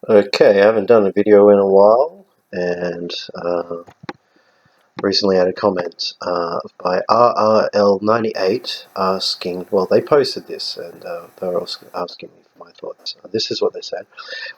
Okay, I haven't done a video in a while, and recently had a comment by RRL98 asking, well, they posted this, and they were also asking me for my thoughts. This is what they said.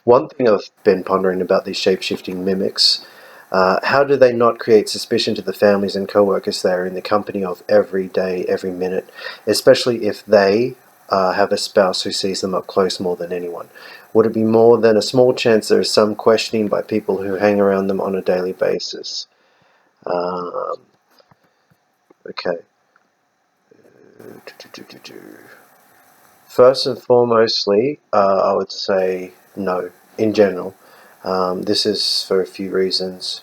One thing I've been pondering about these shape-shifting mimics, how do they not create suspicion to the families and co-workers they are in the company of every day, every minute, especially if they have a spouse who sees them up close more than anyone? Would it be more than a small chance there is some questioning by people who hang around them on a daily basis? Um, okay. First and foremostly, I would say no, in general. This is for a few reasons.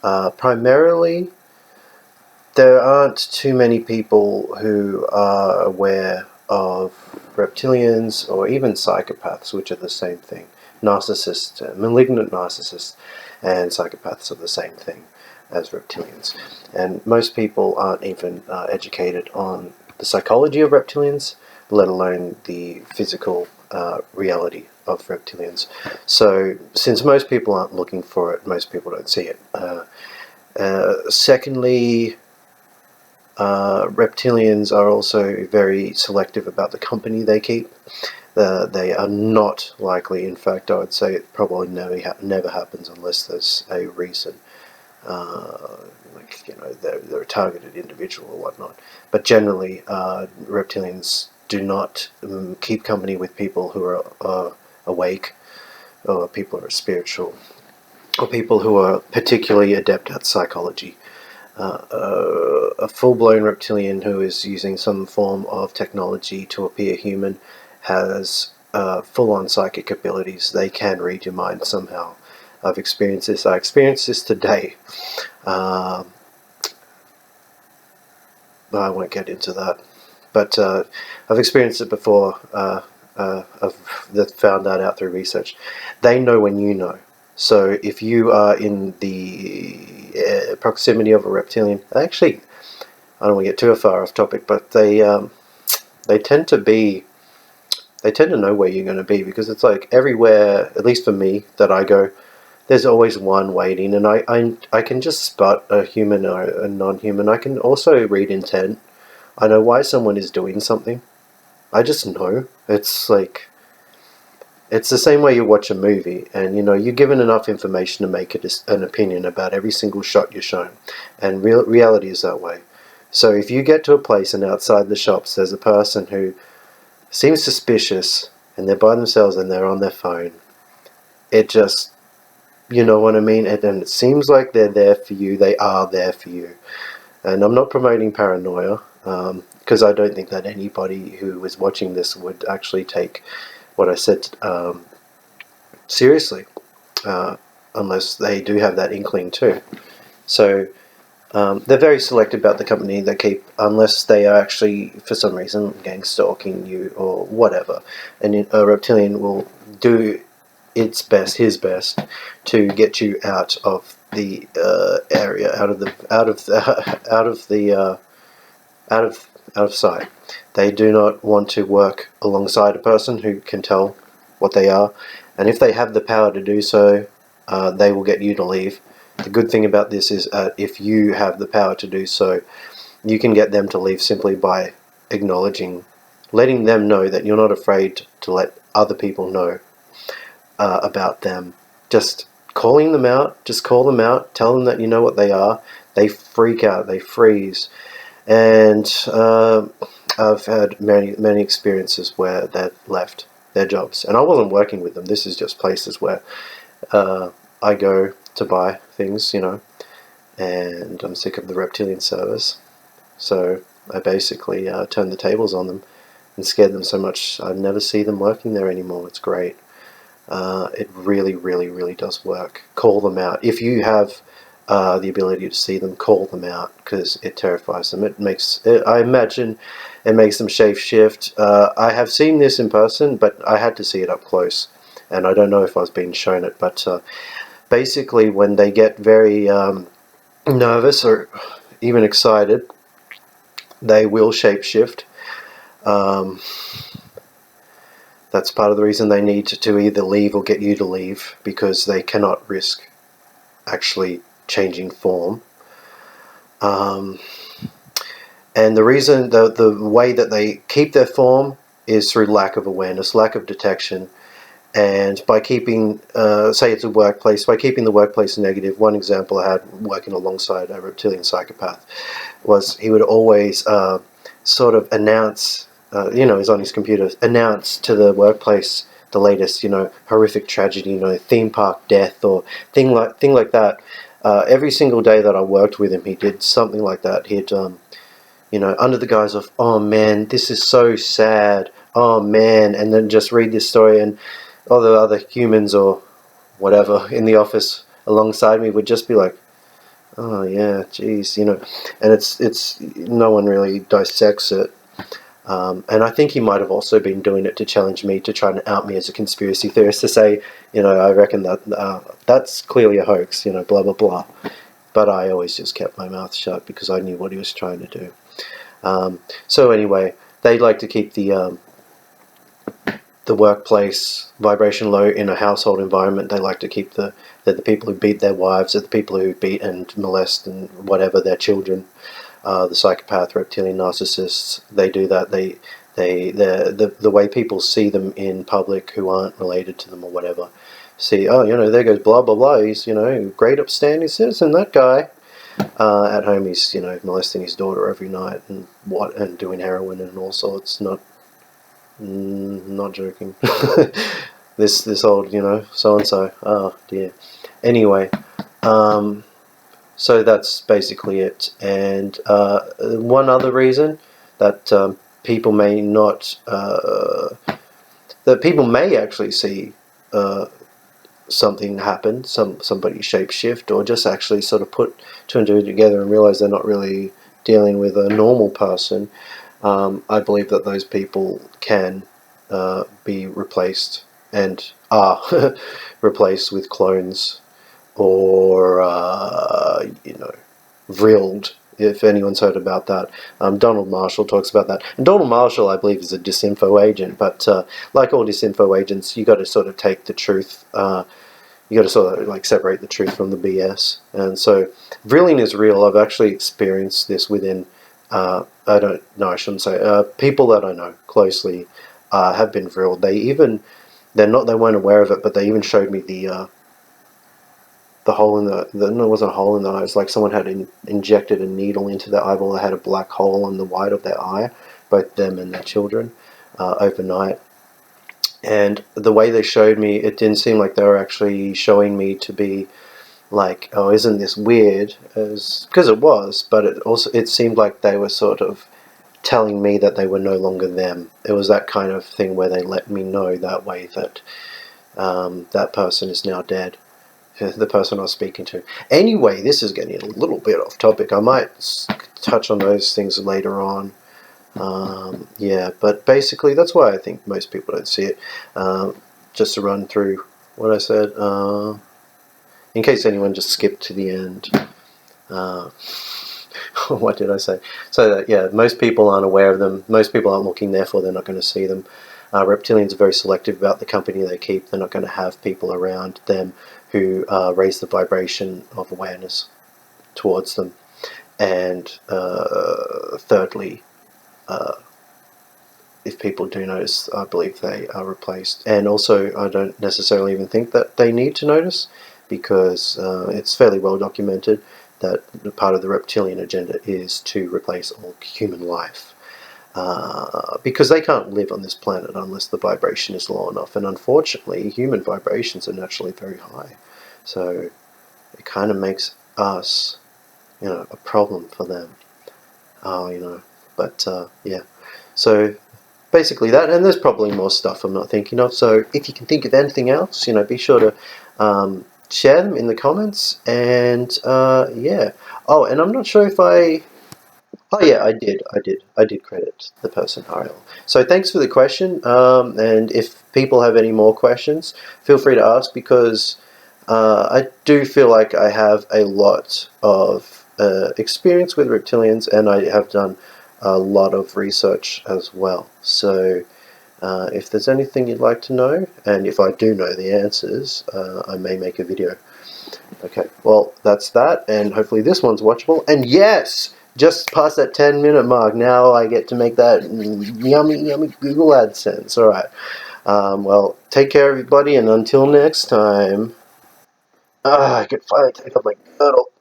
Primarily, there aren't too many people who are aware of reptilians or even psychopaths, which are the same thing. Narcissists, malignant narcissists, and psychopaths are the same thing as reptilians. And most people aren't even educated on the psychology of reptilians, let alone the physical reality of reptilians. So, since most people aren't looking for it, most people don't see it. Secondly, reptilians are also very selective about the company they keep. They are not likely, in fact, I would say it probably never happens unless there's a reason. They're a targeted individual or whatnot. But generally, reptilians do not keep company with people who are awake, or people who are spiritual, or people who are particularly adept at psychology. A full-blown reptilian who is using some form of technology to appear human has full-on psychic abilities. They can read your mind somehow. I've experienced this. I experienced this today. I won't get into that. But I've experienced it before. I've found that out through research. They know when you know. So if you are in the proximity of a reptilian, actually, I don't want to get too far off topic, but they tend to know where you're going to be, because it's like everywhere, at least for me, that I go, there's always one waiting, and I can just spot a human or a non-human. I can also read intent. I know why someone is doing something. I just know. It's like, it's the same way you watch a movie, and you're given enough information to make an opinion about every single shot you're shown, and reality is that way. So if you get to a place and outside the shops there's a person who seems suspicious and they're by themselves and they're on their phone, it just, you know what I mean? And it seems like they're there for you. They are there for you. And I'm not promoting paranoia, because I don't think that anybody who is watching this would actually take what I said seriously, unless they do have that inkling too. So they're very selective about the company they keep, unless they are actually, for some reason, gang stalking you or whatever. And a reptilian will do his best, to get you out of the area, out of sight. They do not want to work alongside a person who can tell what they are, and if they have the power to do so, they will get you to leave. The good thing about this is, if you have the power to do so, you can get them to leave simply by letting them know that you're not afraid to let other people know about them. Just calling them out, just call them out, tell them that you know what they are. They freak out, they freeze. And I've had many experiences where they've left their jobs. And I wasn't working with them. This is just places where I go to buy things, and I'm sick of the reptilian service. So I basically turned the tables on them and scared them so much I never see them working there anymore. It's great. It really, really, really does work. Call them out. If you have the ability to see them, call them out, because it terrifies them. I imagine it makes them shapeshift. I have seen this in person, but I had to see it up close, and I don't know if I was being shown it, but basically when they get very nervous or even excited, they will shapeshift. Um, That's part of the reason they need to either leave or get you to leave, because they cannot risk actually changing form. And the reason, the way that they keep their form is through lack of awareness, lack of detection. And by keeping, say it's a workplace, by keeping the workplace negative, one example I had working alongside a reptilian psychopath was he would always sort of announce, he's on his computer, announce to the workplace the latest, horrific tragedy, theme park death or thing like that. Every single day that I worked with him, he did something like that. He'd, under the guise of, oh man, this is so sad, oh man, and then just read this story, and all the other humans or whatever in the office alongside me would just be like, oh yeah, geez, and it's no one really dissects it. And I think he might have also been doing it to challenge me, to try and out me as a conspiracy theorist, to say, I reckon that that's clearly a hoax, blah, blah, blah. But I always just kept my mouth shut because I knew what he was trying to do. So anyway, they like to keep the workplace vibration low in a household environment. They like to keep the people who beat their wives, the people who beat and molest and whatever their children. The psychopath, reptilian narcissists, they do that. The way people see them in public who aren't related to them or whatever, see, oh, there goes blah blah blah. He's great upstanding citizen, that guy. At home, he's molesting his daughter every night and doing heroin and all sorts. Not joking. this old so and so. Oh dear. Anyway. So that's basically it. And one other reason that people may not, that people may actually see something happen, somebody shapeshift, or just actually sort of put two and two together and realize they're not really dealing with a normal person. I believe that those people can be replaced and are replaced with clones, or vrilled, if anyone's heard about that. Donald Marshall talks about that. And Donald Marshall, I believe, is a disinfo agent, but like all disinfo agents, you got to sort of take the truth, you got to sort of like separate the truth from the BS. And so vrilling is real. I've actually experienced this within, I shouldn't say, people that I know closely have been vrilled. They weren't aware of it, but they even showed me the hole in no, it wasn't a hole in the eye. It's like someone had injected a needle into their eyeball. They had a black hole on the white of their eye, both them and their children, overnight. And the way they showed me, it didn't seem like they were actually showing me to be like, oh, isn't this weird? Because it was, but it seemed like they were sort of telling me that they were no longer them. It was that kind of thing where they let me know that way that that person is now dead. The person I was speaking to. Anyway, this is getting a little bit off topic. I might touch on those things later on. Yeah, but basically that's why I think most people don't see it. Just to run through what I said, in case anyone just skipped to the end. What did I say? So that, yeah, most people aren't aware of them. Most people aren't looking, therefore they're not going to see them. Reptilians are very selective about the company they keep. They're not going to have people around them who raise the vibration of awareness towards them. And thirdly, if people do notice, I believe they are replaced. And also, I don't necessarily even think that they need to notice, because it's fairly well documented that part of the reptilian agenda is to replace all human life. Because they can't live on this planet unless the vibration is low enough, and unfortunately human vibrations are naturally very high, so it kind of makes us a problem for them. But yeah, so basically that, and there's probably more stuff I'm not thinking of, so if you can think of anything else, be sure to share them in the comments. And yeah, oh, and I'm not sure if oh yeah, I did credit the person Ariel. So thanks for the question, and if people have any more questions, feel free to ask, because I do feel like I have a lot of experience with reptilians, and I have done a lot of research as well. So If there's anything you'd like to know, and if I do know the answers, I may make a video. Okay, well, that's that, and hopefully this one's watchable. And yes, just past that 10-minute mark, now I get to make that yummy Google AdSense. Alright, well, take care, everybody, and until next time... I can finally take off my girdle.